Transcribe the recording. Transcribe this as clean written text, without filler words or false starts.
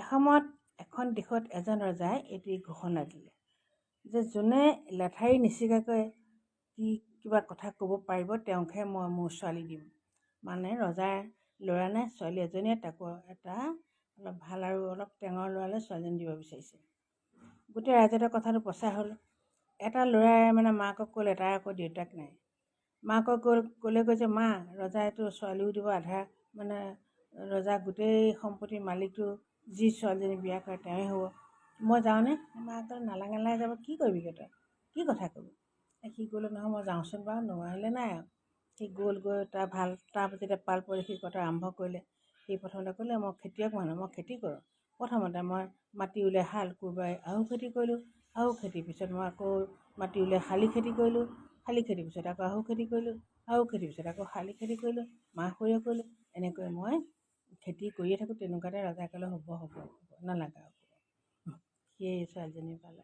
এসময়ত এখন দেশত এজন ৰজাই এটি ঘোষণা দিলে যে যোনে লেঠাৰি নিচিগাকৈ কিবা কথা ক'ব পাৰিব তেওঁকহে মই মোৰ ছোৱালী দিম। মানে ৰজাৰ ল'ৰা নাই ছোৱালী এজনীয়ে তাকো এটা অলপ ভাল আৰু অলপ টেঙৰ ল'ৰালৈ ছোৱালীজনী দিব বিচাৰিছে। গোটেই ৰাইজতে কথাটো প্ৰচাৰ হ'ল। এটা ল'ৰাই মানে মাকক ক'লে, তাৰ আকৌ দেউতাক নাই। মাকক ক'লে যে মা, ৰজাইতো ছোৱালীও দিব আধা, মানে ৰজা গোটেই সম্পত্তিৰ মালিকটো যি ছোৱালীজনী বিয়া কৰে তেওঁৱে হ'ব, মই যাওঁনে? মাকে নালাগে যাব, কি কৰিবিগৈ তই, কি কথা ক'বি? সি ক'লে নহয় মই যাওঁচোন বাৰু, নোৱাৰিলে নাই আৰু। সি গ'ল, গৈ তাৰ যেতিয়া পাল পৰি সি কথা আৰম্ভ কৰিলে। সি প্ৰথমতে ক'লে মই খেতিয়ক মানুহ, মই খেতি কৰোঁ। প্ৰথমতে মই মাটি উলিয়াই হাল কোৰ বাই আহু খেতি কৰিলোঁ, আহু খেতিৰ পিছত মই আকৌ মাটি উলিয়াই শালি খেতি কৰিলোঁ, শালি খেতিৰ পিছত আকৌ আহু খেতি কৰিলোঁ, আহু খেতিৰ পিছত আকৌ শালি খেতি কৰিলোঁ, মাহ সৰিয়হ কৰিলোঁ। এনেকৈ মই খেতি কৰিয়ে থাকোঁ। তেনেকুৱাতে ৰজাই ক'লে হ'ব নালাগে আৰু। সেই ছোৱালীজনী পালে।